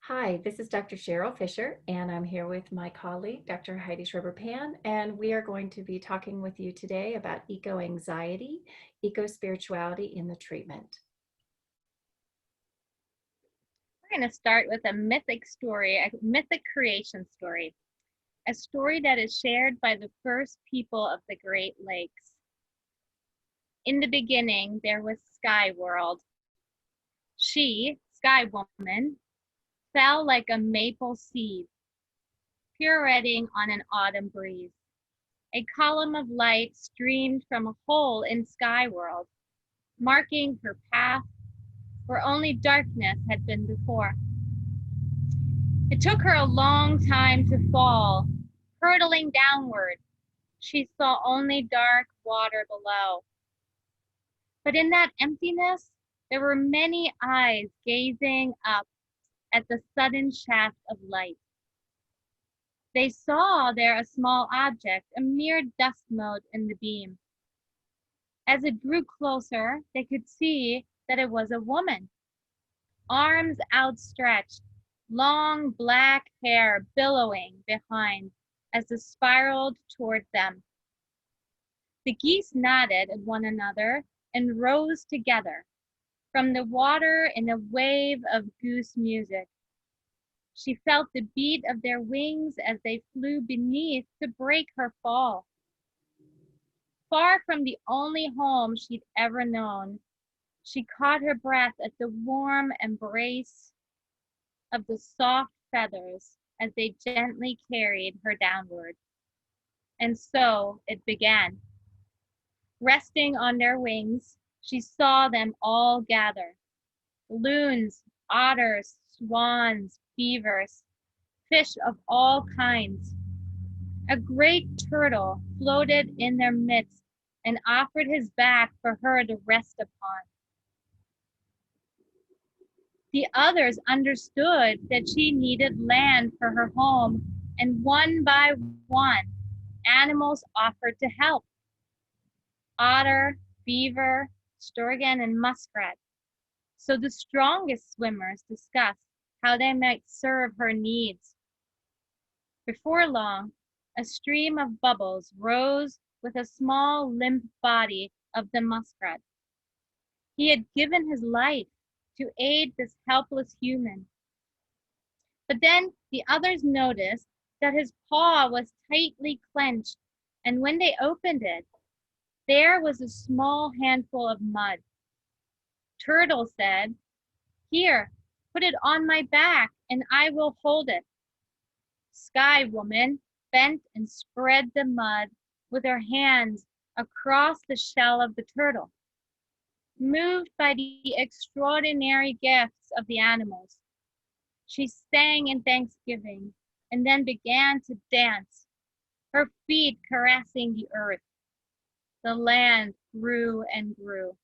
Hi, this is Dr. Cheryl Fisher, and I'm here with my colleague, Dr. Heidi Schreiber-Pan, and we are going to be talking with you today about eco-anxiety, eco-spirituality in the treatment. We're going to start with a mythic story, a mythic creation story, a story that is shared by the first people of the Great Lakes. In the beginning, there was Sky World. She, Sky Woman, fell like a maple seed, pirouetting on an autumn breeze. A column of light streamed from a hole in Sky World, marking her path where only darkness had been before. It took her a long time to fall. Hurtling downward, she saw only dark water below. But in that emptiness, there were many eyes gazing up at the sudden shaft of light. They saw there a small object, a mere dust mote in the beam. As it drew closer, they could see that it was a woman. Arms outstretched, long black hair billowing behind as it spiraled toward them. The geese nodded at one another and rose together from the water in a wave of goose music. She felt the beat of their wings as they flew beneath to break her fall. Far from the only home she'd ever known, she caught her breath at the warm embrace of the soft feathers as they gently carried her downward. And so it began. Resting on their wings, she saw them all gather. Loons, otters, swans, beavers, fish of all kinds. A great turtle floated in their midst and offered his back for her to rest upon. The others understood that she needed land for her home, and one by one, animals offered to help. Otter, beaver, sturgeon, and muskrat. So the strongest swimmers discussed how they might serve her needs. Before long, a stream of bubbles rose with a small, limp body of the muskrat. He had given his life to aid this helpless human. But then the others noticed that his paw was tightly clenched, and when they opened it, there was a small handful of mud. Turtle said, "Here, put it on my back and I will hold it." Sky Woman bent and spread the mud with her hands across the shell of the turtle. Moved by the extraordinary gifts of the animals, she sang in thanksgiving and then began to dance, her feet caressing the earth. The land grew and grew,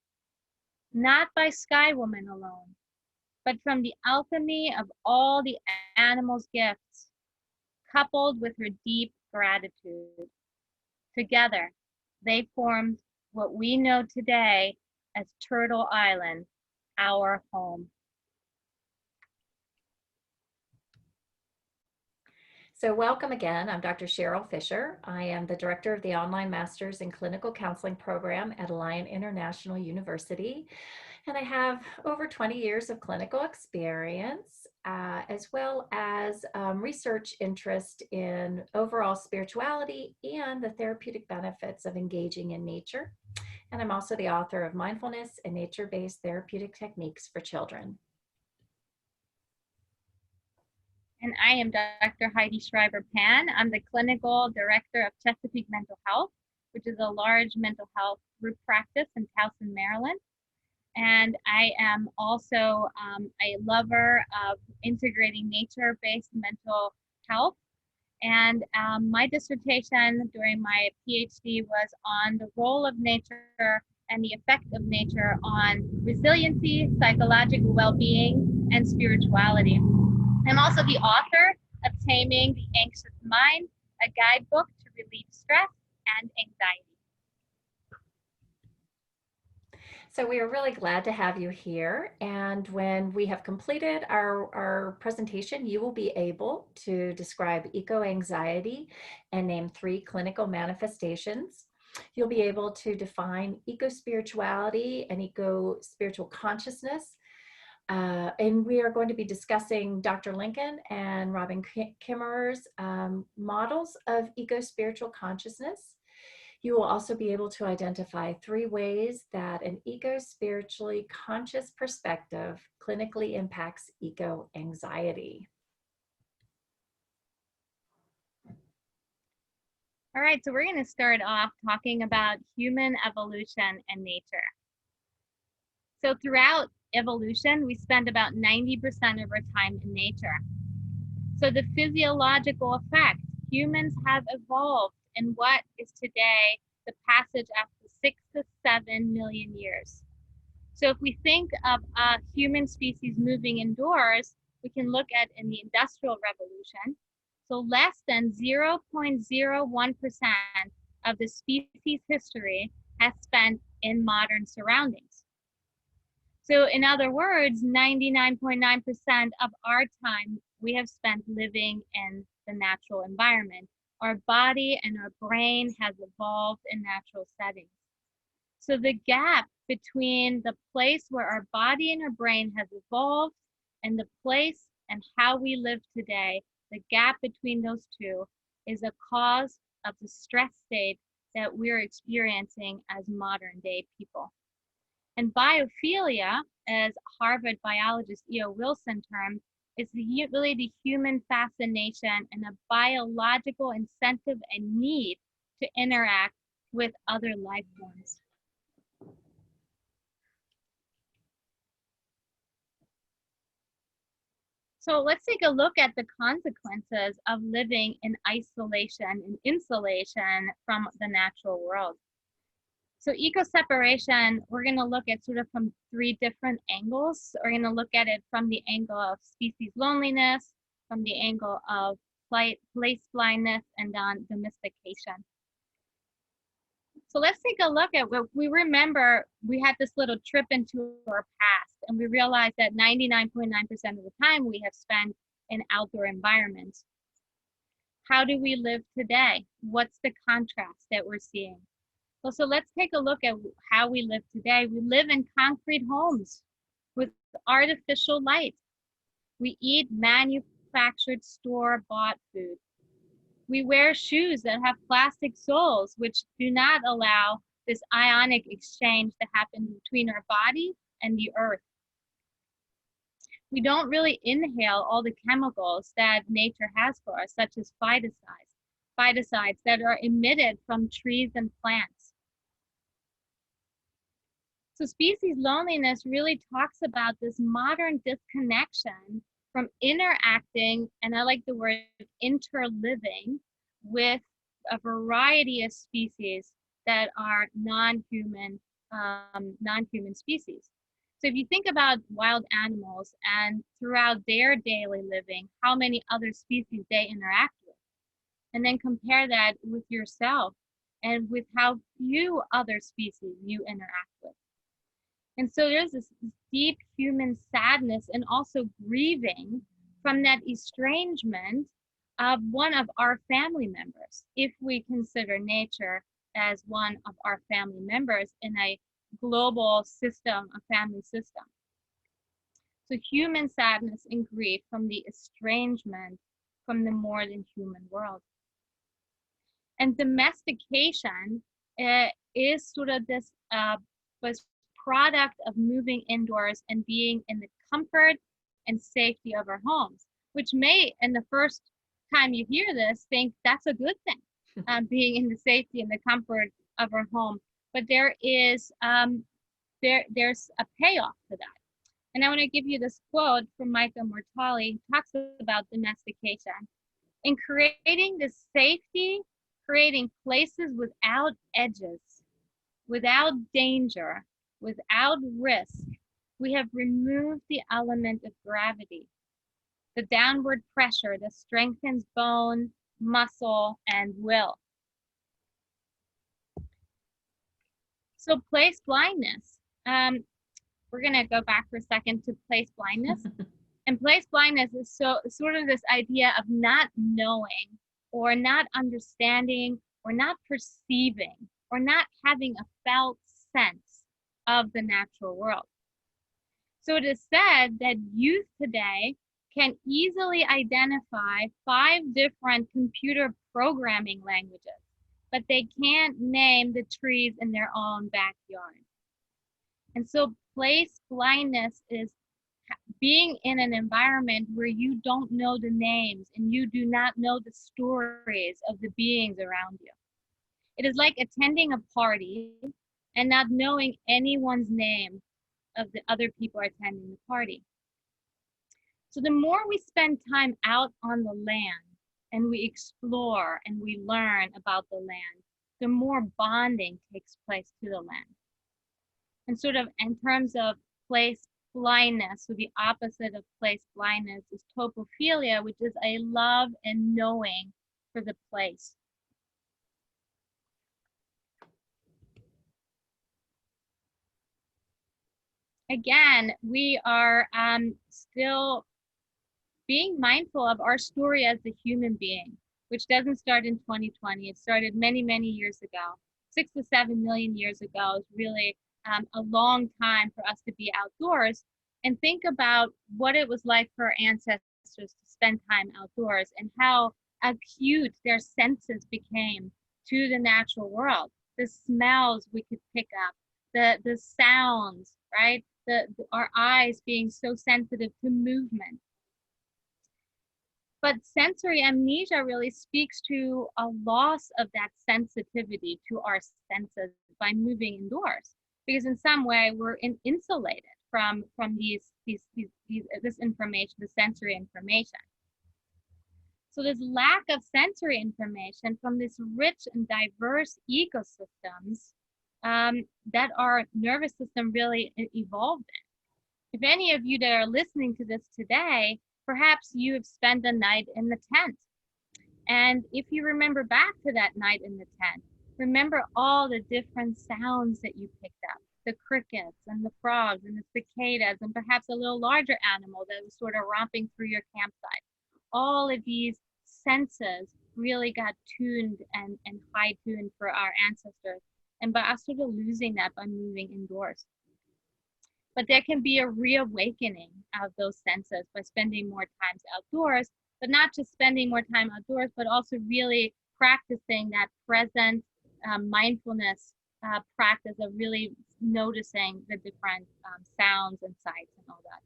not by Sky Woman alone, but from the alchemy of all the animals' gifts, coupled with her deep gratitude. Together, they formed what we know today as Turtle Island, our home. So welcome again. I'm Dr. Cheryl Fisher. I am the director of the Online Masters in Clinical Counseling program at Alliant International University. And I have over 20 years of clinical experience, as well as research interest in overall spirituality and the therapeutic benefits of engaging in nature. And I'm also the author of Mindfulness and Nature-Based Therapeutic Techniques for Children. And I am Dr. Heidi Schreiber-Pan. I'm the clinical director of Chesapeake Mental Health, which is a large mental health group practice in Towson, Maryland. And I am also a lover of integrating nature-based mental health. And my dissertation during my PhD was on the role of nature and the effect of nature on resiliency, psychological well-being, and spirituality. I'm also the author of Taming the Anxious Mind, a guidebook to relieve stress and anxiety. So we are really glad to have you here. And when we have completed our presentation, you will be able to describe eco-anxiety and name 3 clinical manifestations. You'll be able to define eco-spirituality and eco-spiritual consciousness. And we are going to be discussing Dr. Lincoln and Robin Kimmerer's models of eco-spiritual consciousness. You will also be able to identify 3 ways that an eco-spiritually conscious perspective clinically impacts eco-anxiety. All right, so we're going to start off talking about human evolution and nature. So throughout evolution, we spend about 90% of our time in nature. So the physiological effects, humans have evolved in what is today the passage after 6 to 7 million years. So if we think of a human species moving indoors, we can look at in the Industrial Revolution. So less than 0.01% of the species history has spent in modern surroundings. So in other words, 99.9% of our time we have spent living in the natural environment. Our body and our brain has evolved in natural settings. So the gap between the place where our body and our brain has evolved and the place and how we live today, the gap between those two is a cause of the stress state that we're experiencing as modern day people. And biophilia, as Harvard biologist E.O. Wilson termed, is really the human fascination and a biological incentive and need to interact with other life forms. So let's take a look at the consequences of living in isolation and insulation from the natural world. So eco-separation, we're going to look at sort of from 3 different angles. We're going to look at it from the angle of species loneliness, from the angle of place blindness, and on domestication. So let's take a look at what we remember. We had this little trip into our past, and we realized that 99.9% of the time we have spent in outdoor environments. How do we live today? What's the contrast that we're seeing? Well, so let's take a look at how we live today. We live in concrete homes with artificial light. We eat manufactured store-bought food. We wear shoes that have plastic soles, which do not allow this ionic exchange to happen between our body and the earth. We don't really inhale all the chemicals that nature has for us, such as phytocides that are emitted from trees and plants. So species loneliness really talks about this modern disconnection from interacting, and I like the word interliving, with a variety of species that are non-human species. So if you think about wild animals and throughout their daily living, how many other species they interact with, and then compare that with yourself and with how few other species you interact with. And so there's this deep human sadness and also grieving from that estrangement of one of our family members, if we consider nature as one of our family members in a global system, a family system. So human sadness and grief from the estrangement from the more than human world. And domestication is sort of this product of moving indoors and being in the comfort and safety of our homes, which may, in the first time you hear this, think that's a good thing, being in the safety and the comfort of our home. But there is there's a payoff to that. And I want to give you this quote from Micah Mortali, who talks about domestication. In creating this safety, creating places without edges, without danger, without risk, we have removed the element of gravity, the downward pressure that strengthens bone, muscle, and will. So place blindness. We're going to go back for a second to place blindness. And place blindness is sort of this idea of not knowing or not understanding or not perceiving or not having a felt sense of the natural world. So it is said that youth today can easily identify 5 different computer programming languages, but they can't name the trees in their own backyard. And so place blindness is being in an environment where you don't know the names and you do not know the stories of the beings around you. It is like attending a party and not knowing anyone's name of the other people attending the party. So the more we spend time out on the land and we explore and we learn about the land, the more bonding takes place to the land. And sort of in terms of place blindness, so the opposite of place blindness is topophilia, which is a love and knowing for the place. Again, we are still being mindful of our story as a human being, which doesn't start in 2020. It started many, many years ago. 6 to 7 million years ago is really a long time for us to be outdoors, and think about what it was like for our ancestors to spend time outdoors and how acute their senses became to the natural world. The smells we could pick up, the sounds, right? Our eyes being so sensitive to movement. But sensory amnesia really speaks to a loss of that sensitivity to our senses by moving indoors, because in some way we're insulated from this information, the sensory information. So this lack of sensory information from this rich and diverse ecosystems that our nervous system really evolved in. If any of you that are listening to this today, perhaps you have spent the night in the tent. And if you remember back to that night in the tent, remember all the different sounds that you picked up, the crickets and the frogs and the cicadas and perhaps a little larger animal that was sort of romping through your campsite. All of these senses really got tuned and high-tuned for our ancestors. And by us sort of losing that by moving indoors. But there can be a reawakening of those senses by spending more time outdoors, but not just spending more time outdoors, but also really practicing that present mindfulness practice of really noticing the different sounds and sights and all that.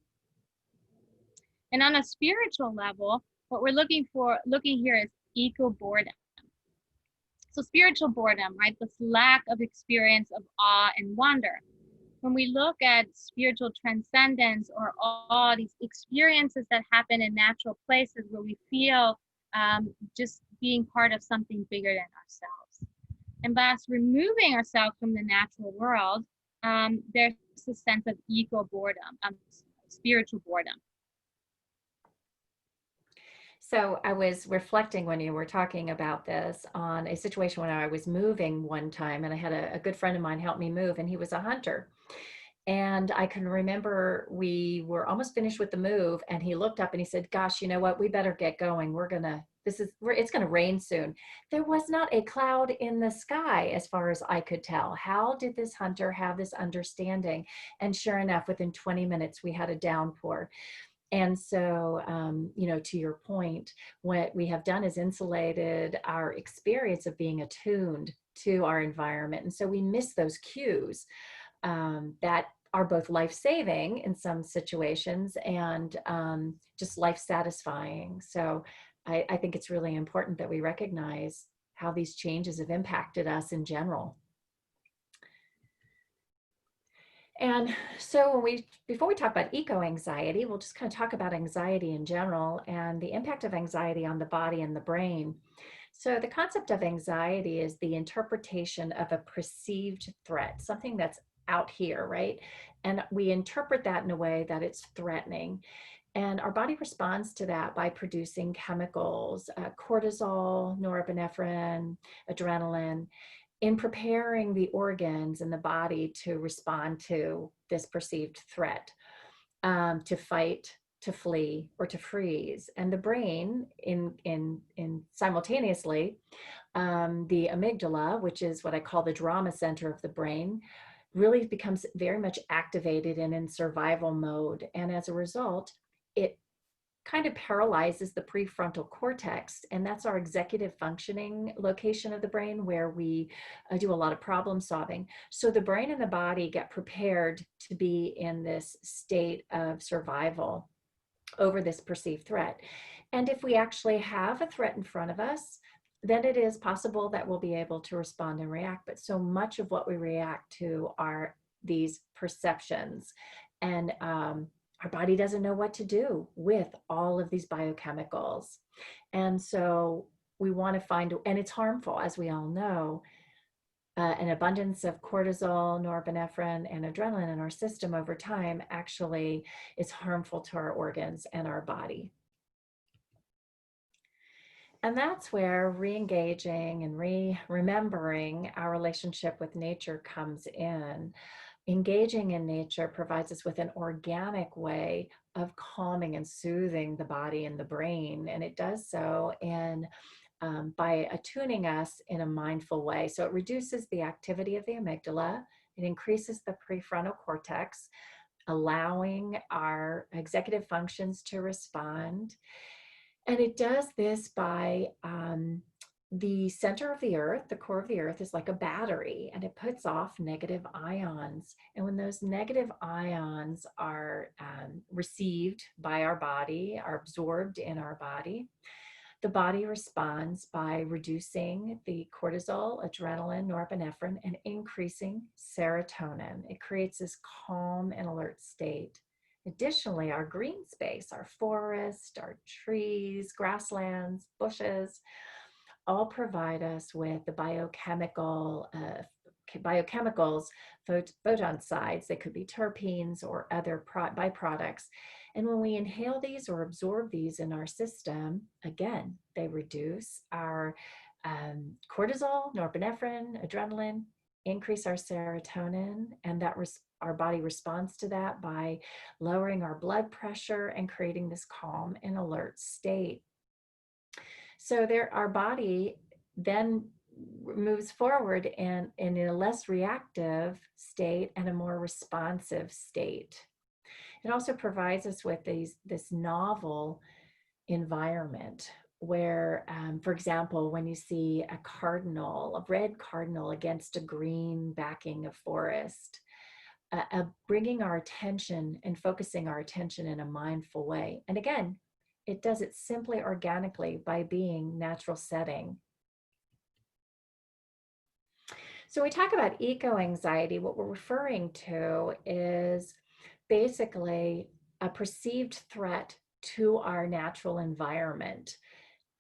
And on a spiritual level, what we're looking here is eco-boredom. So spiritual boredom, right? This lack of experience of awe and wonder. When we look at spiritual transcendence or awe, these experiences that happen in natural places where we feel just being part of something bigger than ourselves. And by us removing ourselves from the natural world, there's a sense of eco-boredom, spiritual boredom. So I was reflecting when you were talking about this on a situation when I was moving one time, and I had a good friend of mine help me move, and he was a hunter. And I can remember we were almost finished with the move, and he looked up and he said, "Gosh, you know what? We better get going. It's gonna rain soon." There was not a cloud in the sky as far as I could tell. How did this hunter have this understanding? And sure enough, within 20 minutes, we had a downpour. And so, to your point, what we have done is insulated our experience of being attuned to our environment. And so we miss those cues that are both life-saving in some situations and just life-satisfying. So I think it's really important that we recognize how these changes have impacted us in general. And so before we talk about eco-anxiety, we'll just kind of talk about anxiety in general and the impact of anxiety on the body and the brain. So the concept of anxiety is the interpretation of a perceived threat, something that's out here, right? And we interpret that in a way that it's threatening. And our body responds to that by producing chemicals, cortisol, norepinephrine, adrenaline. in preparing the organs and the body to respond to this perceived threat, to fight, to flee, or to freeze. And the brain, in simultaneously, the amygdala, which is what I call the drama center of the brain, really becomes very much activated and in survival mode. And as a result, it kind of paralyzes the prefrontal cortex, and that's our executive functioning location of the brain where we do a lot of problem solving. So the brain and the body get prepared to be in this state of survival over this perceived threat. And if we actually have a threat in front of us, then it is possible that we'll be able to respond and react. But so much of what we react to are these perceptions. And our body doesn't know what to do with all of these biochemicals. And so we want to find, and it's harmful, as we all know, an abundance of cortisol, norepinephrine, and adrenaline in our system over time actually is harmful to our organs and our body. And that's where re-engaging and remembering our relationship with nature comes in. Engaging in nature provides us with an organic way of calming and soothing the body and the brain, and it does so by attuning us in a mindful way. So it reduces the activity of the amygdala, it increases the prefrontal cortex, allowing our executive functions to respond. And it does this by the center of the earth, the core of the earth, is like a battery, and it puts off negative ions. And when those negative ions are received by our body, are absorbed in our body, the body responds by reducing the cortisol, adrenaline, norepinephrine, and increasing serotonin. It creates this calm and alert state. Additionally, our green space, our forest, our trees, grasslands, bushes, all provide us with the biochemicals, photon sides. They could be terpenes or other byproducts. And when we inhale these or absorb these in our system, again, they reduce our cortisol, norepinephrine, adrenaline, increase our serotonin, and our body responds to that by lowering our blood pressure and creating this calm and alert state. So our body then moves forward and in a less reactive state and a more responsive state. It also provides us with this novel environment where, for example, when you see a red cardinal against a green backing of forest, bringing our attention and focusing our attention in a mindful way. And again, it does it simply organically by being natural setting. So when we talk about eco-anxiety, what we're referring to is basically a perceived threat to our natural environment.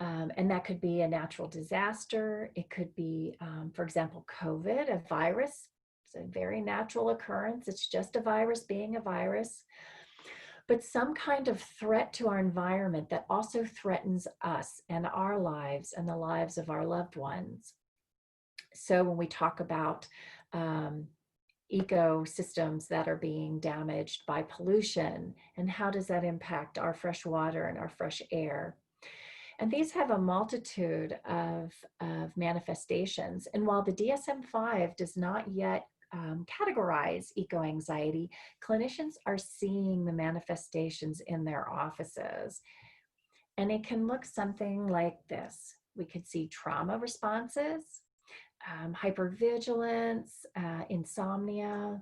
And that could be a natural disaster. It could be, for example, COVID, a virus. It's a very natural occurrence. It's just a virus being a virus. But some kind of threat to our environment that also threatens us and our lives and the lives of our loved ones. So when we talk about ecosystems that are being damaged by pollution, and how does that impact our fresh water and our fresh air? And these have a multitude of manifestations. And while the DSM-5 does not yet categorize eco-anxiety, clinicians are seeing the manifestations in their offices. And it can look something like this. We could see trauma responses, hypervigilance, insomnia,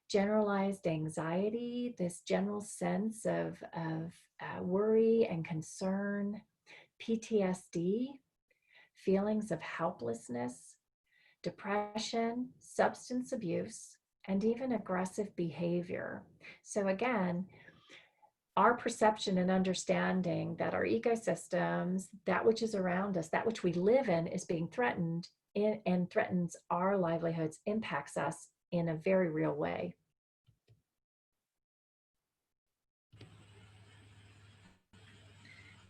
generalized anxiety, this general sense of worry and concern, PTSD, feelings of helplessness, depression, substance abuse, and even aggressive behavior. So again, our perception and understanding that our ecosystems, that which is around us, that which we live in, is being threatened and threatens our livelihoods, impacts us in a very real way.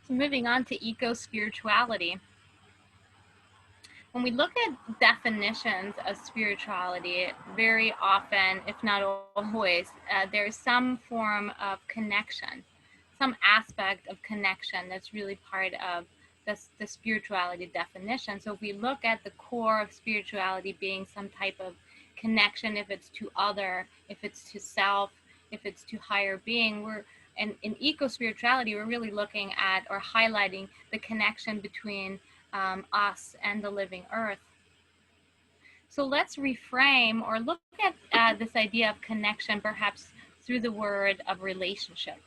So moving on to eco-spirituality. When we look at definitions of spirituality, very often, if not always, there's some form of connection, some aspect of connection that's really part of the spirituality definition. So if we look at the core of spirituality being some type of connection, if it's to other, if it's to self, if it's to higher being, and in eco-spirituality, we're really looking at or highlighting the connection between us and the living earth. So let's reframe or look at this idea of connection perhaps through the word of relationship.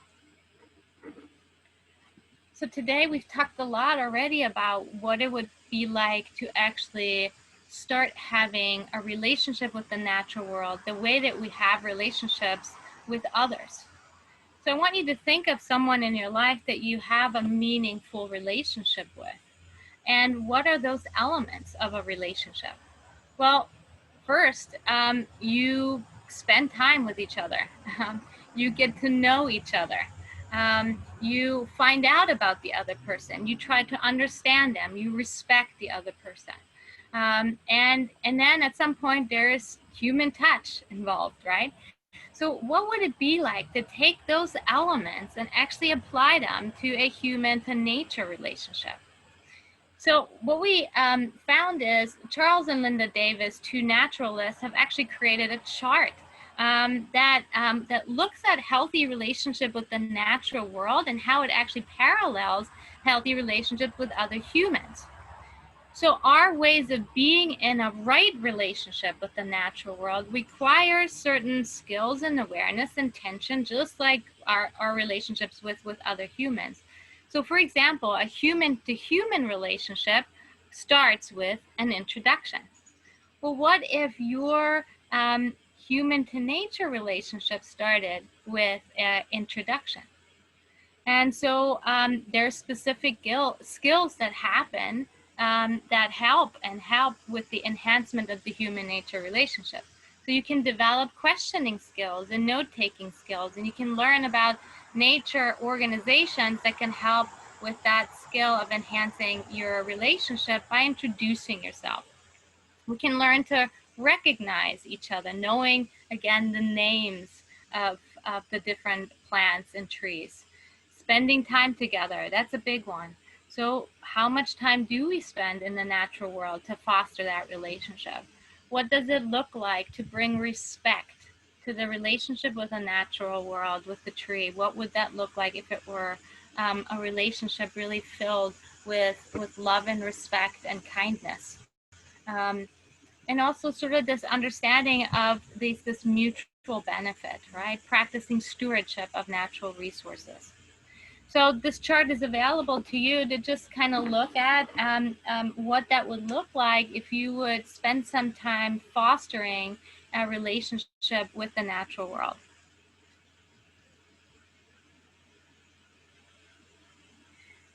So today we've talked a lot already about what it would be like to actually start having a relationship with the natural world, the way that we have relationships with others. So I want you to think of someone in your life that you have a meaningful relationship with. And what are those elements of a relationship? Well, first, you spend time with each other. You get to know each other. You find out about the other person. You try to understand them. You respect the other person. And then at some point there's human touch involved, right? So what would it be like to take those elements and actually apply them to a human to nature relationship? So what we found is Charles and Linda Davis, two naturalists, have actually created a chart that looks at healthy relationship with the natural world and how it actually parallels healthy relationships with other humans. So our ways of being in a right relationship with the natural world requires certain skills and awareness and tension, just like our relationships with other humans. So for example, a human-to-human relationship starts with an introduction. Well, what if your human-to-nature relationship started with an introduction? And so there's specific skills that happen that help with the enhancement of the human nature relationship. So you can develop questioning skills and note-taking skills, and you can learn about nature organizations that can help with that skill of enhancing your relationship by introducing yourself. We can learn to recognize each other, knowing, again, the names of the different plants and trees. Spending time together, that's a big one. So how much time do we spend in the natural world to foster that relationship? What does it look like to bring respect to the relationship with the natural world, with the tree? What would that look like if it were a relationship really filled with love and respect and kindness? And also sort of this understanding of this mutual benefit, right? Practicing stewardship of natural resources. So this chart is available to you to just kind of look at what that would look like if you would spend some time fostering a relationship with the natural world.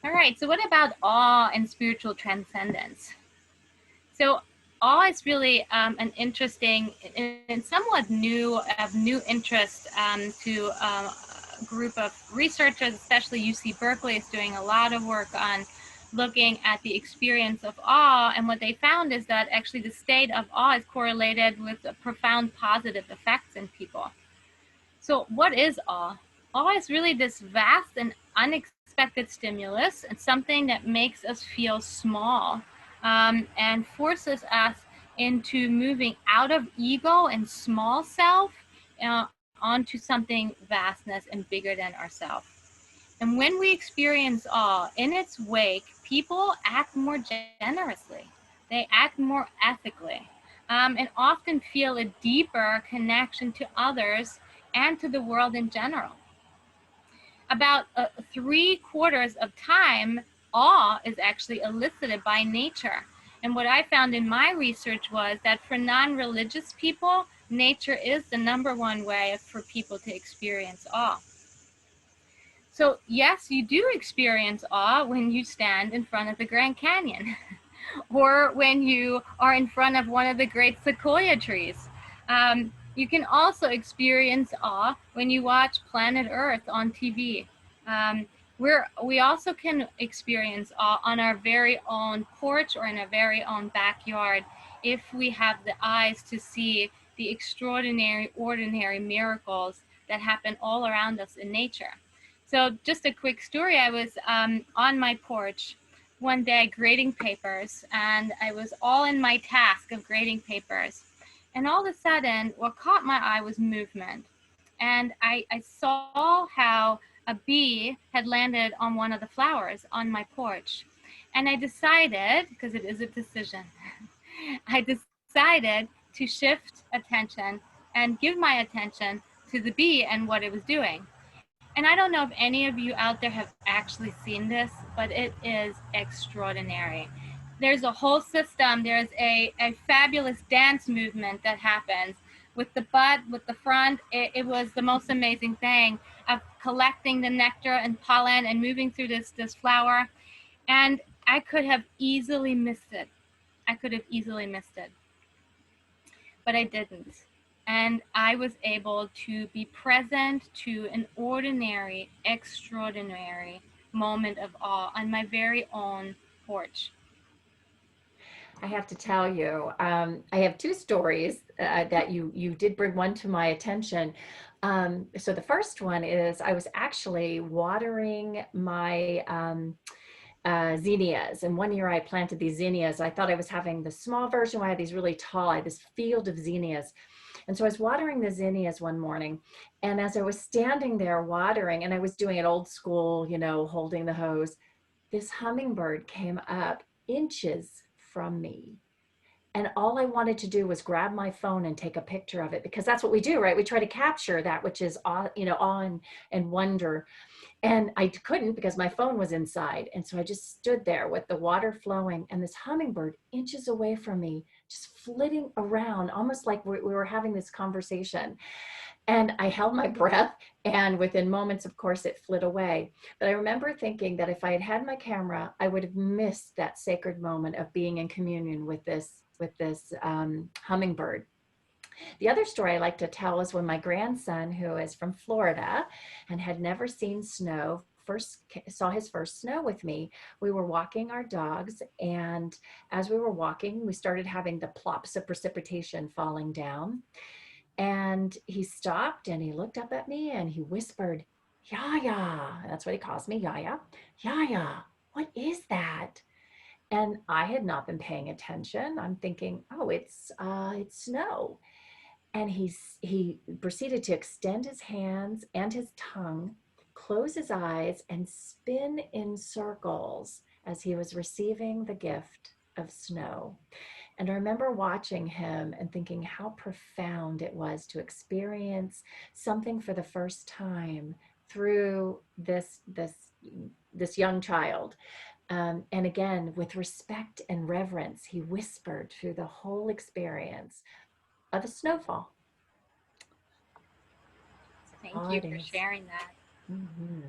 All right, so what about awe and spiritual transcendence? So awe is really an interesting and somewhat new interest to a group of researchers, especially UC Berkeley is doing a lot of work on looking at the experience of awe. And what they found is that actually the state of awe is correlated with profound positive effects in people. So what is awe? Awe is really this vast and unexpected stimulus and something that makes us feel small and forces us into moving out of ego and small self onto something vastness and bigger than ourselves. And when we experience awe, in its wake, people act more generously. They act more ethically and often feel a deeper connection to others and to the world in general. About 3/4 of time, awe is actually elicited by nature. And what I found in my research was that for non-religious people, nature is the #1 way for people to experience awe. So yes, you do experience awe when you stand in front of the Grand Canyon or when you are in front of one of the great sequoia trees. You can also experience awe when you watch Planet Earth on TV. we also can experience on our very own porch or in our very own backyard if we have the eyes to see the extraordinary, ordinary miracles that happen all around us in nature. So just a quick story. I was on my porch one day grading papers, and I was all in my task of grading papers. And all of a sudden, what caught my eye was movement. And I saw how a bee had landed on one of the flowers on my porch. And I decided, because it is a decision, I decided to shift attention and give my attention to the bee and what it was doing. And I don't know if any of you out there have actually seen this, but it is extraordinary. There's a whole system. There's a fabulous dance movement that happens with the butt, with the front. It was the most amazing thing of collecting the nectar and pollen and moving through this flower. And I could have easily missed it. I could have easily missed it, but I didn't. And I was able to be present to an ordinary, extraordinary moment of awe on my very own porch. I have to tell you, I have two stories that you did bring one to my attention. So the first one is I was actually watering my zinnias, and one year I planted these zinnias. I thought I was having the small version where I had these really tall, I had this field of zinnias. And so I was watering the zinnias one morning, and as I was standing there watering, and I was doing it old school, you know, holding the hose, this hummingbird came up inches from me. And all I wanted to do was grab my phone and take a picture of it, because that's what we do, right? We try to capture that which is awe, you know, awe and wonder. And I couldn't because my phone was inside. And so I just stood there with the water flowing and this hummingbird inches away from me, just flitting around, almost like we were having this conversation. And I held my breath, and within moments, of course, it flit away. But I remember thinking that if I had had my camera, I would have missed that sacred moment of being in communion with this hummingbird. The other story I like to tell is when my grandson, who is from Florida and had never seen snow, first saw his first snow with me. We were walking our dogs, and as we were walking, we started having the plops of precipitation falling down. And he stopped and he looked up at me and he whispered, Yaya. That's what he calls me, Yaya. Yaya, what is that? And I had not been paying attention. I'm thinking, oh, it's snow. And he proceeded to extend his hands and his tongue, close his eyes, and spin in circles as he was receiving the gift of snow. And I remember watching him and thinking how profound it was to experience something for the first time through this young child. And again, with respect and reverence, he whispered through the whole experience of a snowfall. Thank Oh, you it for is. sharing that. Mm-hmm.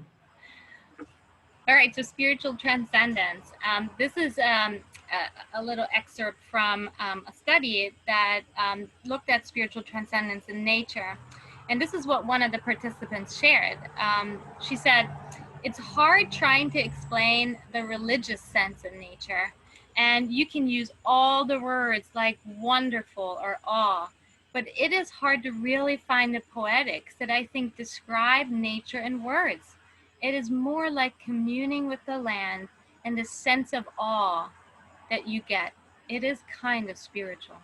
All right, so spiritual transcendence. This is a little excerpt from a study that looked at spiritual transcendence in nature. And this is what one of the participants shared. She said, it's hard trying to explain the religious sense of nature. And you can use all the words like wonderful or awe, but it is hard to really find the poetics that I think describe nature in words. It is more like communing with the land and the sense of awe that you get. It is kind of spiritual.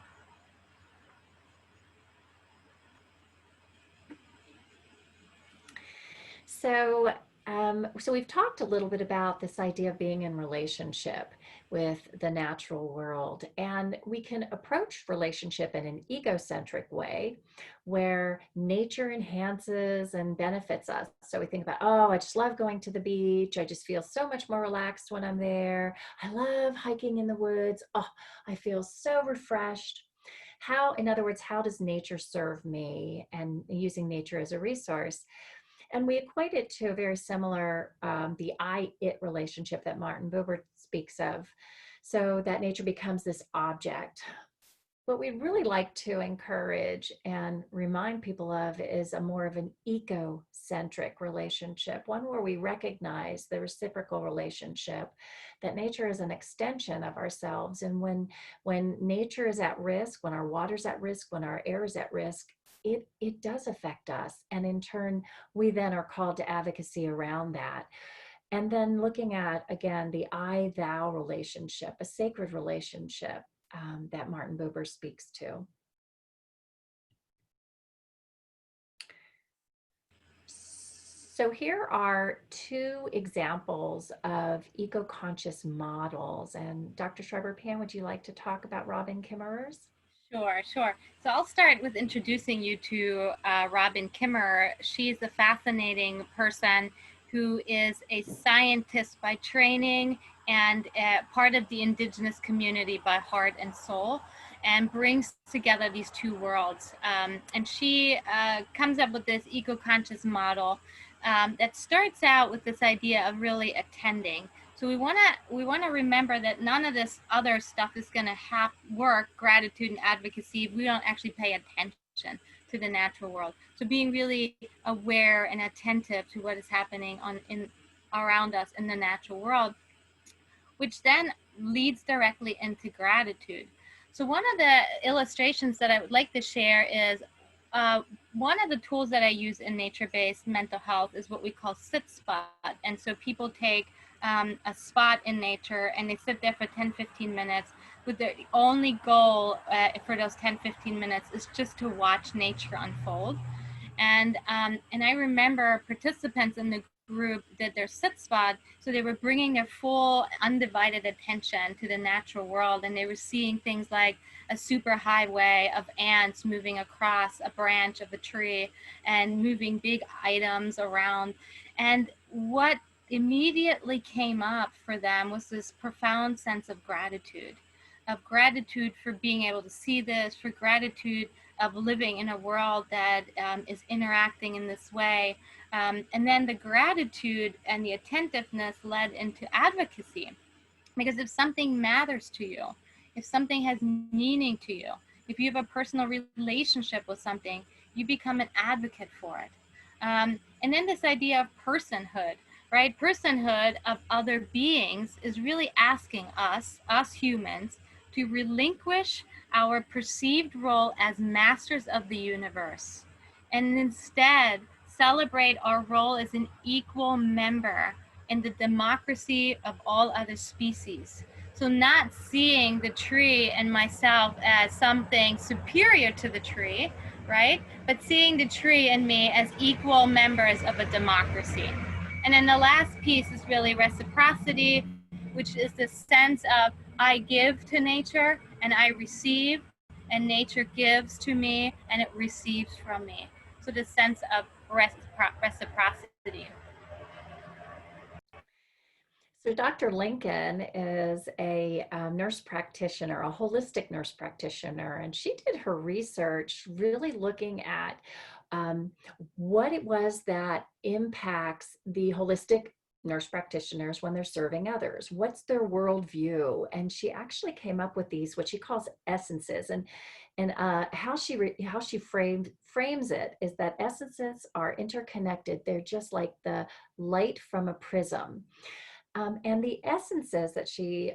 So, so we've talked a little bit about this idea of being in relationship with the natural world, and we can approach relationship in an egocentric way where nature enhances and benefits us. So we think about, oh, I just love going to the beach. I just feel so much more relaxed when I'm there. I love hiking in the woods. Oh, I feel so refreshed. How, in other words, how does nature serve me, and using nature as a resource? And we equate it to a very similar, the I-it relationship that Martin Buber speaks of. So that nature becomes this object. What we'd really like to encourage and remind people of is a more of an eco-centric relationship, one where we recognize the reciprocal relationship, that nature is an extension of ourselves. And when nature is at risk, when our water's at risk, when our air is at risk, it does affect us. And in turn, we then are called to advocacy around that. And then looking at, again, the I thou relationship, a sacred relationship that Martin Buber speaks to. So here are two examples of eco-conscious models. And Dr. Schreiber-Pan, would you like to talk about Robin Kimmerer's? Sure, sure. So I'll start with introducing you to Robin Kimmerer. She's a fascinating person who is a scientist by training and part of the indigenous community by heart and soul, and brings together these two worlds. And she comes up with this eco-conscious model that starts out with this idea of really attending. So we wanna remember that none of this other stuff is gonna work, gratitude and advocacy, if we don't actually pay attention to the natural world. So being really aware and attentive to what is happening around us in the natural world, which then leads directly into gratitude. So one of the illustrations that I would like to share is one of the tools that I use in nature-based mental health is what we call sit spot. And so people take a spot in nature and they sit there for 10-15 minutes with the only goal for those 10-15 minutes is just to watch nature unfold. And I remember participants in the group did their sit spot, so they were bringing their full undivided attention to the natural world, and they were seeing things like a super highway of ants moving across a branch of a tree and moving big items around. And what immediately came up for them was this profound sense of gratitude for being able to see this, for gratitude of living in a world that is interacting in this way. And then the gratitude and the attentiveness led into advocacy. Because if something matters to you, if something has meaning to you, if you have a personal relationship with something, you become an advocate for it. And then this idea of personhood, right? Personhood of other beings is really asking us humans, to relinquish our perceived role as masters of the universe and instead celebrate our role as an equal member in the democracy of all other species. So not seeing the tree and myself as something superior to the tree, right? But seeing the tree and me as equal members of a democracy. And then the last piece is really reciprocity, which is the sense of I give to nature and I receive, and nature gives to me and it receives from me. So the sense of reciprocity. So Dr. Lincoln is a nurse practitioner, a holistic nurse practitioner, and she did her research really looking at what it was that impacts the holistic nurse practitioners when they're serving others. What's their worldview? And she actually came up with these, what she calls essences. And how she frames it is that essences are interconnected. They're just like the light from a prism. And the essences that she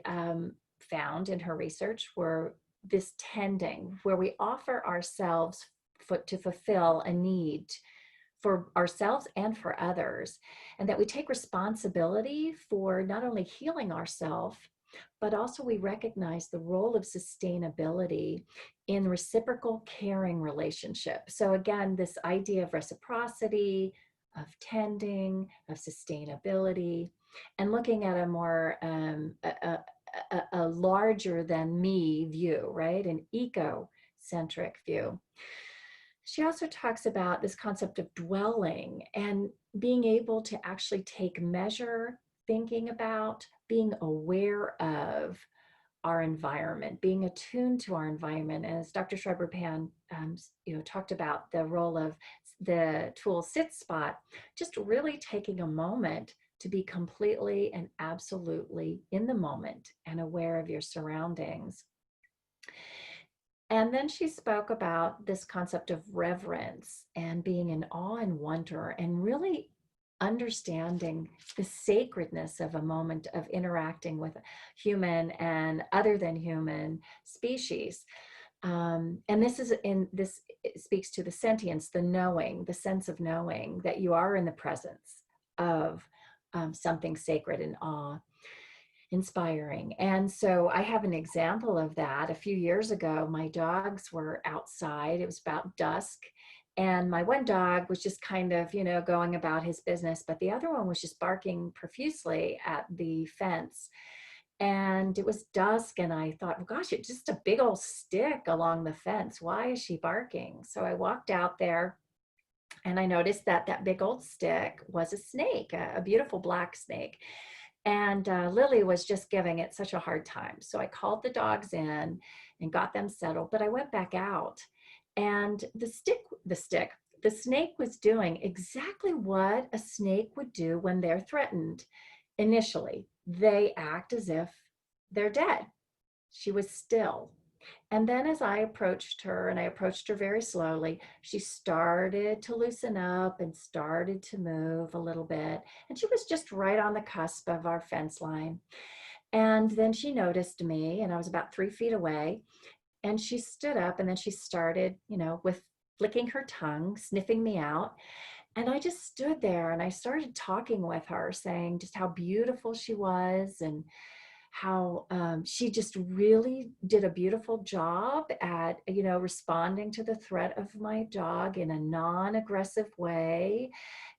found in her research were this tending, where we offer ourselves to fulfill a need for ourselves and for others, and that we take responsibility for not only healing ourselves, but also we recognize the role of sustainability in reciprocal caring relationships. So again, this idea of reciprocity, of tending, of sustainability, and looking at a more a larger than me view, right? An eco-centric view. She also talks about this concept of dwelling and being able to actually take measure, thinking about, being aware of our environment, being attuned to our environment. As Dr. Schreiber-Pan talked about the role of the tool Sit Spot, just really taking a moment to be completely and absolutely in the moment and aware of your surroundings. And then she spoke about this concept of reverence and being in awe and wonder and really understanding the sacredness of a moment of interacting with human and other than human species. And this speaks to the sentience, the knowing, the sense of knowing that you are in the presence of something sacred and awe inspiring. And so I have an example of that. A few years ago, my dogs were outside. It was about dusk. And my one dog was just kind of, going about his business, but the other one was just barking profusely at the fence. And it was dusk, and I thought, well, gosh, it's just a big old stick along the fence. Why is she barking? So I walked out there and I noticed that that big old stick was a snake, a beautiful black snake. And Lily was just giving it such a hard time. So I called the dogs in and got them settled, but I went back out and the snake was doing exactly what a snake would do when they're threatened. Initially, they act as if they're dead. She was still. And then as I approached her, and I approached her very slowly, she started to loosen up and started to move a little bit. And she was just right on the cusp of our fence line. And then she noticed me, and I was about 3 feet away. And she stood up, and then she started, with flicking her tongue, sniffing me out. And I just stood there and I started talking with her, saying just how beautiful she was and how she just really did a beautiful job at, responding to the threat of my dog in a non-aggressive way,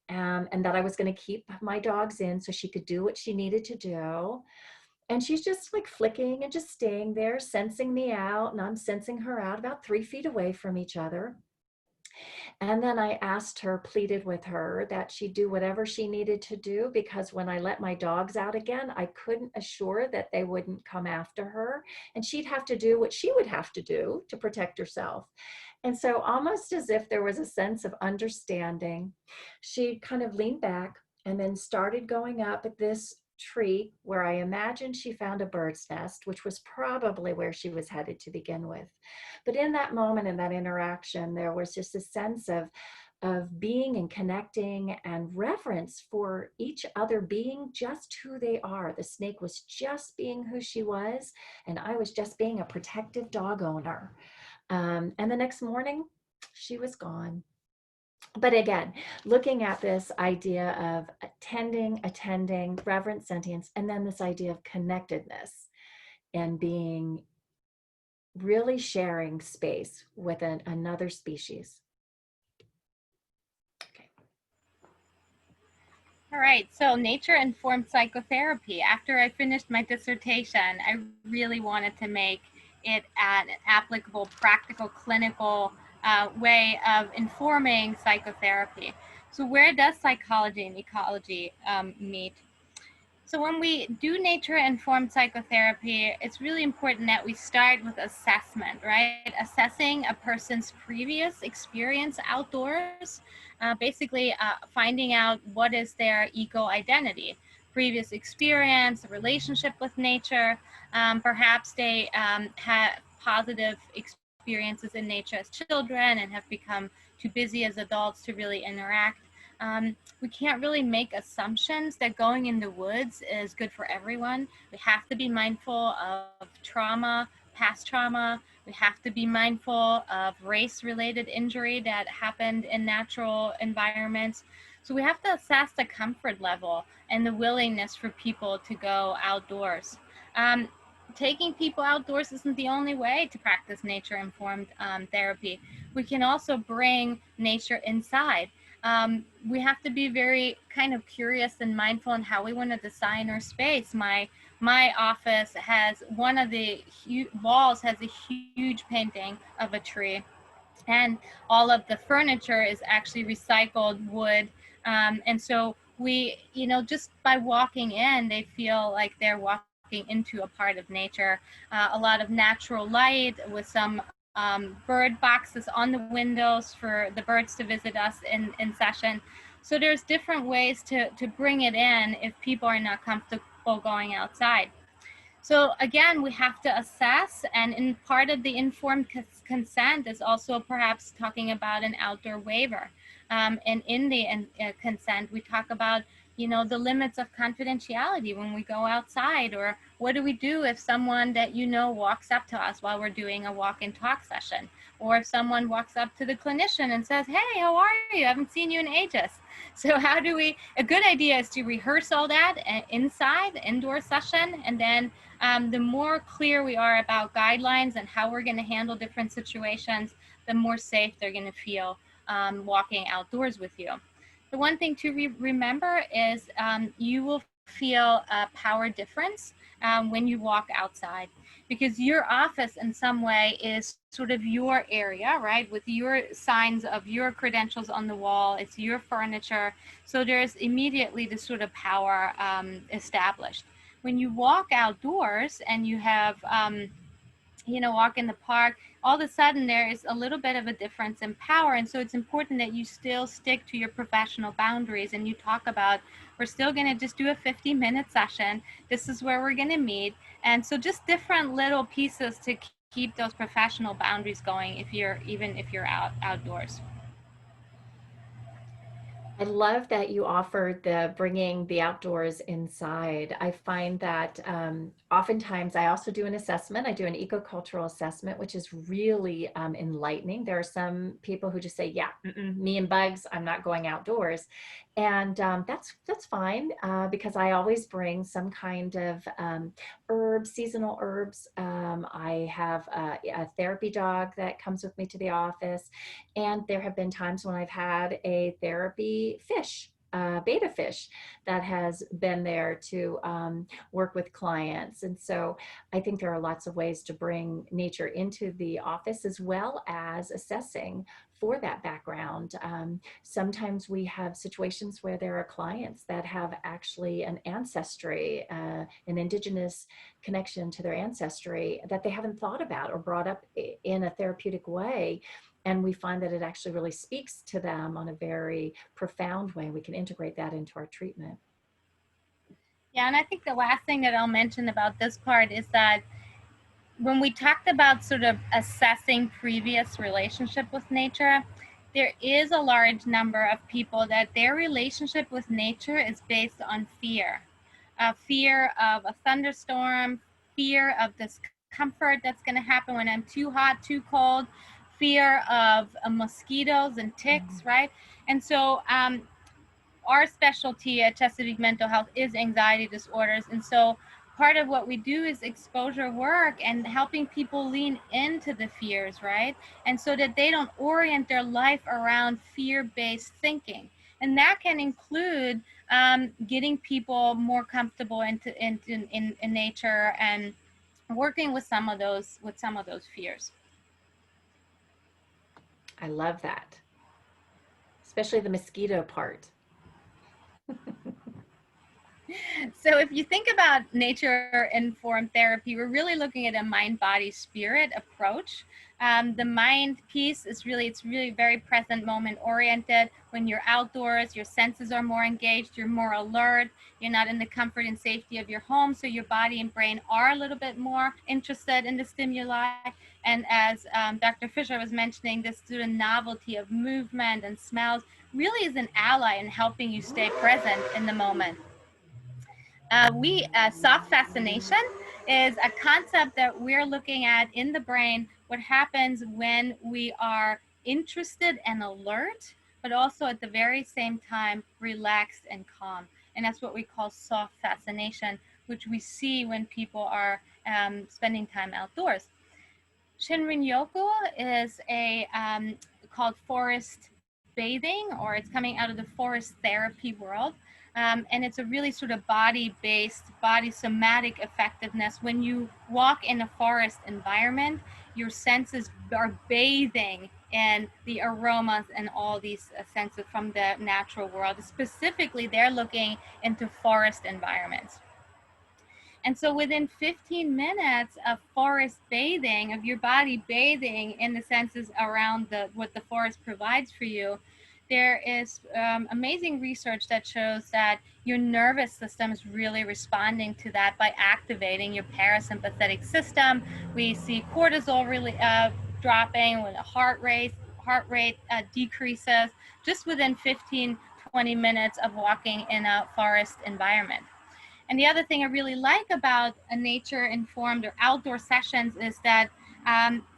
and that I was going to keep my dogs in so she could do what she needed to do. And she's just like flicking and just staying there, sensing me out, and I'm sensing her out, about 3 feet away from each other. And then I asked her, pleaded with her that she do whatever she needed to do, because when I let my dogs out again, I couldn't assure that they wouldn't come after her, and she'd have to do what she would have to do to protect herself. And so, almost as if there was a sense of understanding, she kind of leaned back and then started going up at this tree where I imagined she found a bird's nest, which was probably where she was headed to begin with. But in that moment, in that interaction, there was just a sense of being and connecting and reverence for each other being just who they are. The snake was just being who she was, and I was just being a protective dog owner. And the next morning, she was gone. But again, looking at this idea of attending, reverent sentience, and then this idea of connectedness and being really sharing space with another species. Okay. All right, so nature-informed psychotherapy. After I finished my dissertation, I really wanted to make it an applicable, practical, clinical way of informing psychotherapy. So where does psychology and ecology meet? So when we do nature-informed psychotherapy, it's really important that we start with assessment, right? Assessing a person's previous experience outdoors, basically finding out what is their eco-identity, previous experience, relationship with nature. Perhaps they had positive experiences in nature as children and have become too busy as adults to really interact. We can't really make assumptions that going in the woods is good for everyone. We have to be mindful of trauma, past trauma. We have to be mindful of race-related injury that happened in natural environments. So we have to assess the comfort level and the willingness for people to go outdoors. Taking people outdoors isn't the only way to practice nature-informed therapy. We can also bring nature inside. We have to be very kind of curious and mindful in how we want to design our space. My office has one of the walls has a huge painting of a tree, and all of the furniture is actually recycled wood. And so we, just by walking in, they feel like they're walking into a part of nature. A lot of natural light with some bird boxes on the windows for the birds to visit us in session. So there's different ways to bring it in if people are not comfortable going outside. So again, we have to assess, and in part of the informed consent is also perhaps talking about an outdoor waiver. And in the consent, we talk about, you know, the limits of confidentiality when we go outside, or what do we do if someone that you know walks up to us while we're doing a walk and talk session, or if someone walks up to the clinician and says, hey, how are you? I haven't seen you in ages. So how do we, a good idea is to rehearse all that inside, indoor session, and then the more clear we are about guidelines and how we're going to handle different situations, the more safe they're going to feel walking outdoors with you. The one thing to remember is you will feel a power difference when you walk outside, because your office in some way is sort of your area, right? With your signs of your credentials on the wall, it's your furniture. So there's immediately this sort of power established. When you walk outdoors and you have, you know, walk in the park, all of a sudden there is a little bit of a difference in power. And so it's important that you still stick to your professional boundaries, and you talk about, we're still going to just do a 50-minute session. This is where we're going to meet. And so just different little pieces to keep those professional boundaries going if you're, even if you're outdoors. I love that you offered the bringing the outdoors inside. I find that oftentimes I also do an assessment. I do an ecocultural assessment, which is really enlightening. There are some people who just say, "Yeah, me and bugs, I'm not going outdoors," and that's fine because I always bring some kind of herbs, seasonal herbs. I have a therapy dog that comes with me to the office. And there have been times when I've had a therapy fish, beta fish, that has been there to work with clients. And so I think there are lots of ways to bring nature into the office as well as assessing for that background. Sometimes we have situations where there are clients that have actually an ancestry, an indigenous connection to their ancestry that they haven't thought about or brought up in a therapeutic way, and we find that it actually really speaks to them on a very profound way. We can integrate that into our treatment. Yeah, and I think the last thing that I'll mention about this part is that when we talked about sort of assessing previous relationship with nature, there is a large number of people that their relationship with nature is based on fear. Fear of a thunderstorm, fear of discomfort that's going to happen when I'm too hot, too cold, fear of mosquitoes and ticks, right? And so our specialty at Chesapeake Mental Health is anxiety disorders. And so part of what we do is exposure work and helping people lean into the fears, right? And so that they don't orient their life around fear-based thinking. And that can include getting people more comfortable in nature and working with some of those fears. I love that, especially the mosquito part. So if you think about nature-informed therapy, we're really looking at a mind-body-spirit approach. The mind piece is really, it's really very present moment oriented. When you're outdoors, your senses are more engaged, you're more alert, you're not in the comfort and safety of your home, so your body and brain are a little bit more interested in the stimuli. And as Dr. Fisher was mentioning, this sort of novelty of movement and smells really is an ally in helping you stay present in the moment. Soft fascination is a concept that we're looking at in the brain, what happens when we are interested and alert, but also at the very same time relaxed and calm. And that's what we call soft fascination, which we see when people are spending time outdoors. Shinrin Yoku is a called forest bathing, or it's coming out of the forest therapy world. And it's a really sort of body-based, body somatic effectiveness. When you walk in a forest environment, your senses are bathing in the aromas and all these senses from the natural world. Specifically, they're looking into forest environments. And so within 15 minutes of forest bathing, of your body bathing in the senses around what the forest provides for you, there is amazing research that shows that your nervous system is really responding to that by activating your parasympathetic system. We see cortisol really dropping when the heart rate decreases just within 15-20 minutes of walking in a forest environment. And the other thing I really like about a nature-informed or outdoor sessions is that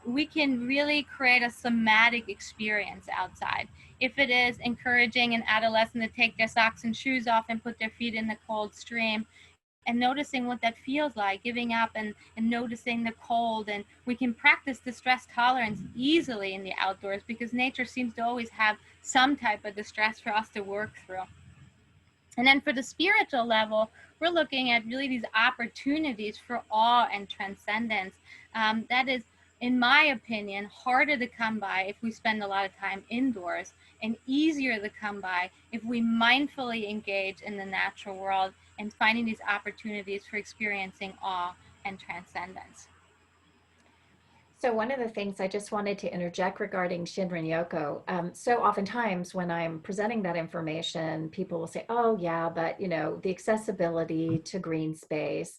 we can really create a somatic experience outside. If it is encouraging an adolescent to take their socks and shoes off and put their feet in the cold stream, and noticing what that feels like, giving up and noticing the cold. And we can practice distress tolerance easily in the outdoors because nature seems to always have some type of distress for us to work through. And then for the spiritual level, we're looking at really these opportunities for awe and transcendence. That is, in my opinion, harder to come by if we spend a lot of time indoors, and easier to come by if we mindfully engage in the natural world and finding these opportunities for experiencing awe and transcendence. So one of the things I just wanted to interject regarding Shinrin Yoko, so oftentimes when I'm presenting that information, people will say, "Oh yeah, but you know the accessibility to green space,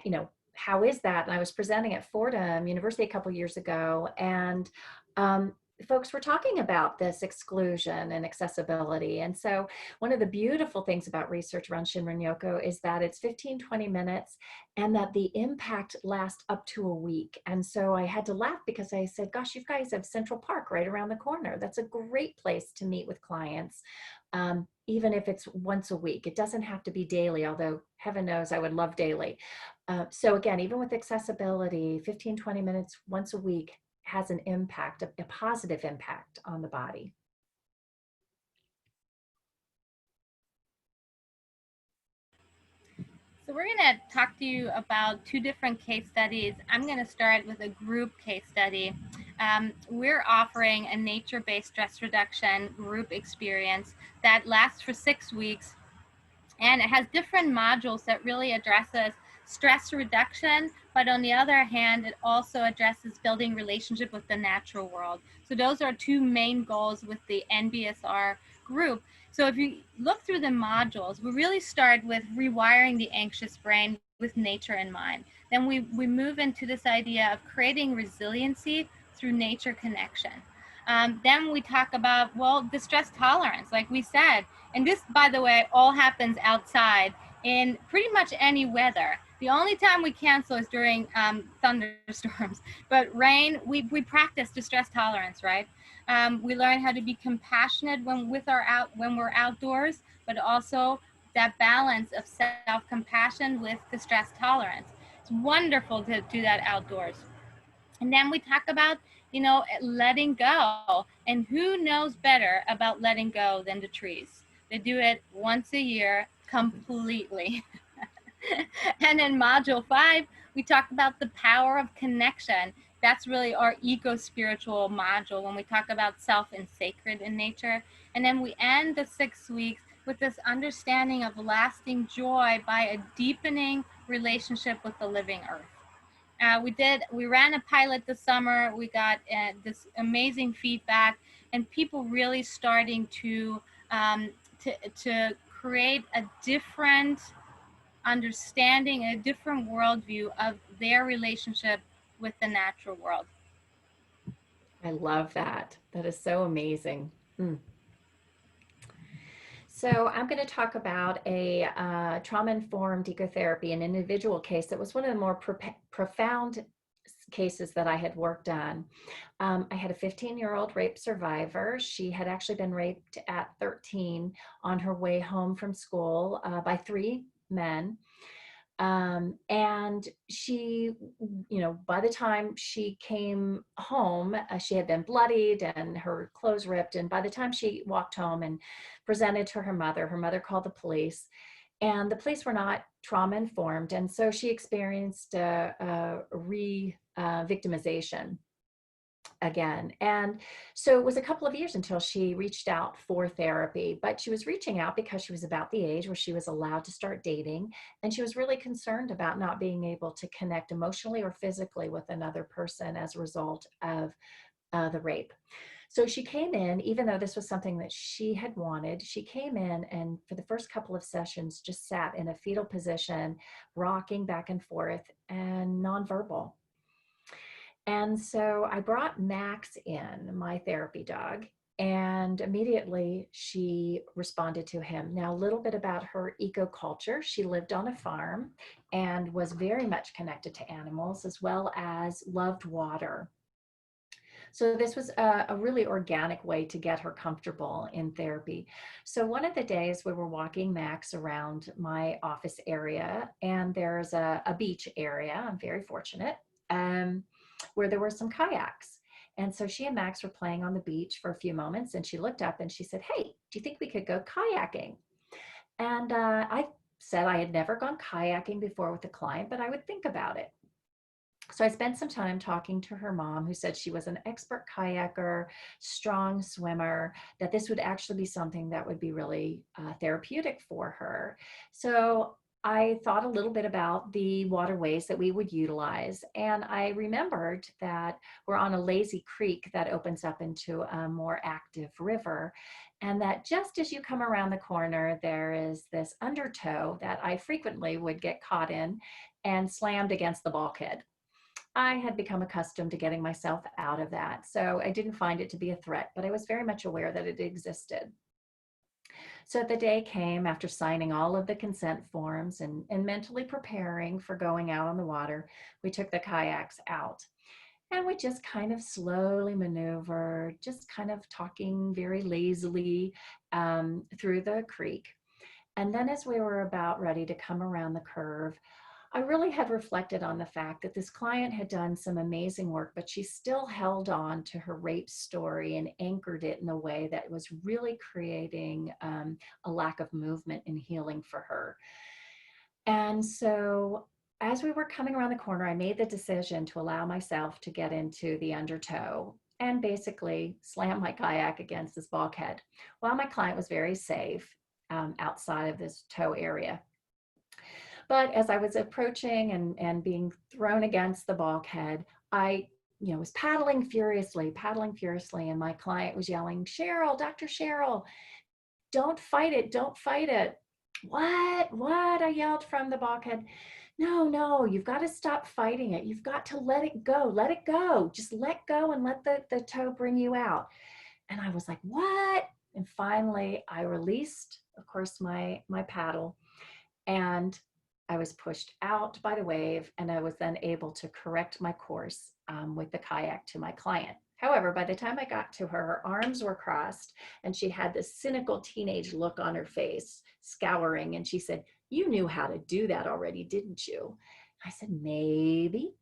you know, how is that?" And I was presenting at Fordham University a couple years ago, and um, folks were talking about this exclusion and accessibility. And so one of the beautiful things about research around Shinrin Yoko is that it's 15-20 minutes and that the impact lasts up to a week. And so I had to laugh because I said, gosh, you guys have Central Park right around the corner. That's a great place to meet with clients, even if it's once a week. It doesn't have to be daily, although heaven knows I would love daily. So again, even with accessibility, 15-20 minutes once a week has an impact, a positive impact on the body. So we're going to talk to you about two different case studies. I'm going to start with a group case study. We're offering a nature-based stress reduction group experience that lasts for 6 weeks, and it has different modules that really addresses stress reduction, but on the other hand, it also addresses building relationship with the natural world. So those are two main goals with the NBSR group. So if you look through the modules, we really start with rewiring the anxious brain with nature in mind. Then we move into this idea of creating resiliency through nature connection. Then we talk about, well, distress tolerance, like we said. And this, by the way, all happens outside in pretty much any weather. The only time we cancel is during thunderstorms. But rain, we practice distress tolerance, right? We learn how to be compassionate when we're outdoors, but also that balance of self-compassion with distress tolerance. It's wonderful to do that outdoors. And then we talk about, letting go. And who knows better about letting go than the trees? They do it once a year completely. And in module 5, we talk about the power of connection. That's really our eco-spiritual module when we talk about self and sacred in nature. And then we end the 6 weeks with this understanding of lasting joy by a deepening relationship with the living earth. We ran a pilot this summer. We got this amazing feedback, and people really starting to create a different understanding, a different worldview of their relationship with the natural world. I love that. That is so amazing. Mm. So I'm going to talk about a trauma-informed ecotherapy, an individual case that was one of the more profound cases that I had worked on. I had a 15-year-old rape survivor. She had actually been raped at 13 on her way home from school by 3 men. And she, by the time she came home, she had been bloodied and her clothes ripped. And by the time she walked home and presented to her mother called the police, and the police were not trauma informed. And so she experienced re-victimization again. And so it was a couple of years until she reached out for therapy, but she was reaching out because she was about the age where she was allowed to start dating. And she was really concerned about not being able to connect emotionally or physically with another person as a result of the rape. So she came in, even though this was something that she had wanted, she came in and for the first couple of sessions just sat in a fetal position, rocking back and forth and nonverbal. And so I brought Max in, my therapy dog, and immediately she responded to him. Now, a little bit about her eco culture. She lived on a farm and was very much connected to animals as well as loved water. So this was a really organic way to get her comfortable in therapy. So one of the days we were walking Max around my office area, and there's a beach area, I'm very fortunate, where there were some kayaks. And so she and Max were playing on the beach for a few moments, and she looked up and she said, "Hey, do you think we could go kayaking?" And I said I had never gone kayaking before with a client, but I would think about it. So I spent some time talking to her mom, who said she was an expert kayaker, strong swimmer, that this would actually be something that would be really therapeutic for her. So I thought a little bit about the waterways that we would utilize. And I remembered that we're on a lazy creek that opens up into a more active river. And that just as you come around the corner, there is this undertow that I frequently would get caught in and slammed against the bulkhead. I had become accustomed to getting myself out of that. So I didn't find it to be a threat, but I was very much aware that it existed. So the day came after signing all of the consent forms and mentally preparing for going out on the water. We took the kayaks out and we just kind of slowly maneuvered, just kind of talking very lazily through the creek. And then as we were about ready to come around the curve, I really had reflected on the fact that this client had done some amazing work, but she still held on to her rape story and anchored it in a way that was really creating a lack of movement and healing for her. And so as we were coming around the corner, I made the decision to allow myself to get into the undertow and basically slam my kayak against this bulkhead while my client was very safe outside of this tow area. But as I was approaching and being thrown against the bulkhead, I was paddling furiously, and my client was yelling, "Cheryl, Dr. Cheryl, don't fight it, don't fight it." What? I yelled from the bulkhead. No, you've got to stop fighting it. You've got to let it go. Let it go. Just let go and let the tow bring you out. And I was like, what? And finally I released, of course, my paddle, and I was pushed out by the wave, and I was then able to correct my course with the kayak to my client. However, by the time I got to her, her arms were crossed and she had this cynical teenage look on her face, scouring, and she said, "You knew how to do that already, didn't you?" I said, "Maybe."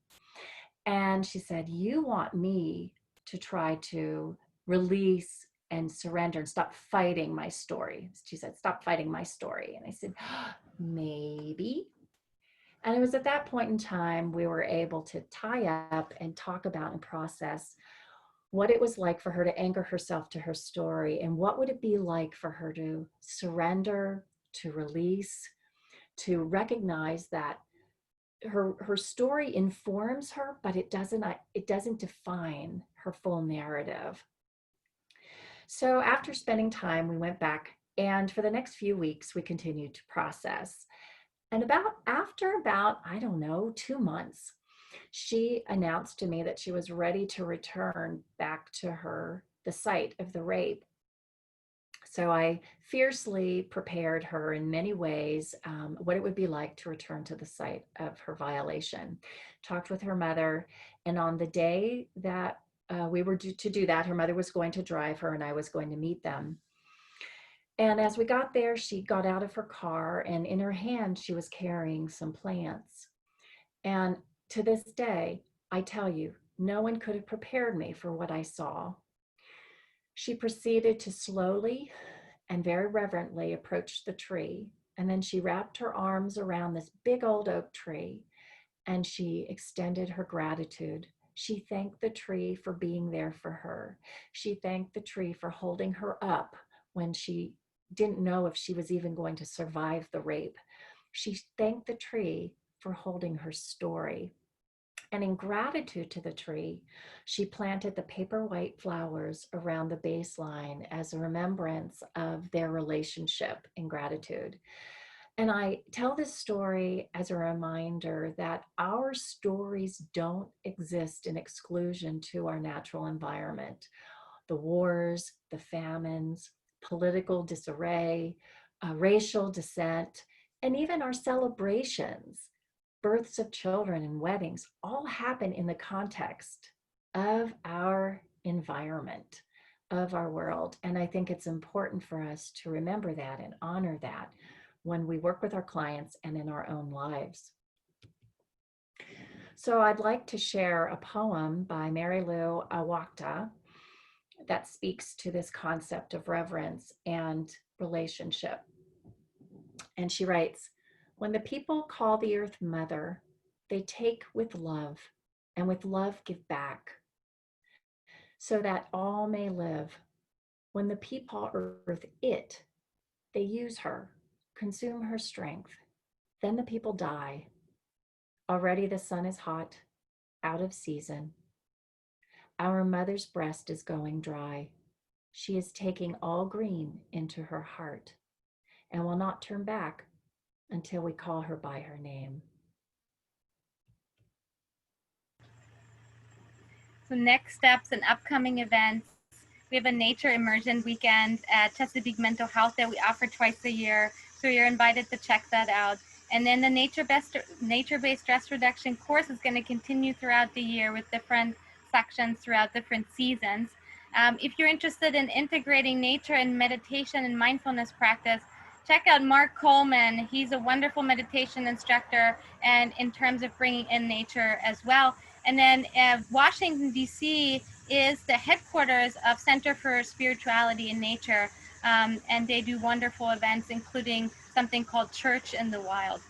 And she said, "You want me to try to release and surrender and stop fighting my story." She said, "Stop fighting my story." And I said, "Maybe." And it was at that point in time we were able to tie up and talk about and process what it was like for her to anchor herself to her story, and what would it be like for her to surrender, to release, to recognize that her story informs her, but it doesn't define her full narrative. So after spending time, we went back, and for the next few weeks, we continued to process. And after about, I don't know, 2 months, she announced to me that she was ready to return back to the site of the rape. So I fiercely prepared her in many ways what it would be like to return to the site of her violation. Talked with her mother, and on the day that we were due to do that, her mother was going to drive her and I was going to meet them. And as we got there, she got out of her car, and in her hand, she was carrying some plants. And to this day, I tell you, no one could have prepared me for what I saw. She proceeded to slowly and very reverently approach the tree. And then she wrapped her arms around this big old oak tree and she extended her gratitude. She thanked the tree for being there for her. She thanked the tree for holding her up when she didn't know if she was even going to survive the rape. She thanked the tree for holding her story. And in gratitude to the tree, she planted the paper white flowers around the baseline as a remembrance of their relationship in gratitude. And I tell this story as a reminder that our stories don't exist in exclusion to our natural environment. The wars, the famines, political disarray, racial dissent, and even our celebrations, births of children and weddings, all happen in the context of our environment, of our world. And I think it's important for us to remember that and honor that when we work with our clients and in our own lives. So I'd like to share a poem by Mary Lou Awakta that speaks to this concept of reverence and relationship. And she writes, when the people call the earth mother, they take with love, and with love give back, so that all may live. When the people earth it, they use her, consume her strength. Then the people die. Already the sun is hot, out of season. Our mother's breast is going dry. She is taking all green into her heart and will not turn back until we call her by her name. So next steps and upcoming events. We have a nature immersion weekend at Chesapeake Mental Health that we offer twice a year. So you're invited to check that out. And then the nature-based stress reduction course is going to continue throughout the year with different sections throughout different seasons. If you're interested in integrating nature and meditation and mindfulness practice, check out Mark Coleman. He's a wonderful meditation instructor, and in terms of bringing in nature as well. And then Washington, D.C. is the headquarters of Center for Spirituality and Nature, and they do wonderful events, including something called Church in the Wild.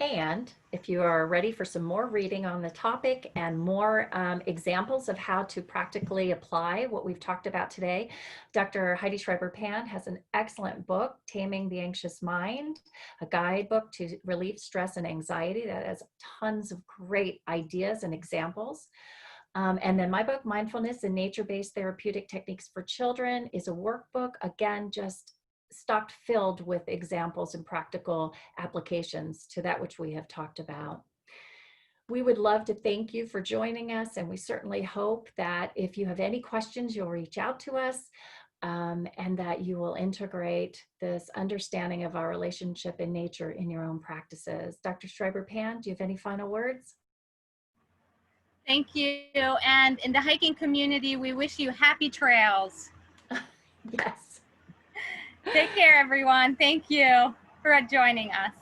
And if you are ready for some more reading on the topic and more examples of how to practically apply what we've talked about today, Dr. Heidi Schreiber-Pan has an excellent book, Taming the Anxious Mind, a guidebook to relieve stress and anxiety that has tons of great ideas and examples. And then my book, Mindfulness and Nature-Based Therapeutic Techniques for Children, is a workbook, again, just stocked filled with examples and practical applications to that which we have talked about. We would love to thank you for joining us, and we certainly hope that if you have any questions, you'll reach out to us, and that you will integrate this understanding of our relationship in nature in your own practices. Dr. Schreiber-Pan, do you have any final words? Thank you. And in the hiking community, we wish you happy trails. Yes. Take care, everyone. Thank you for joining us.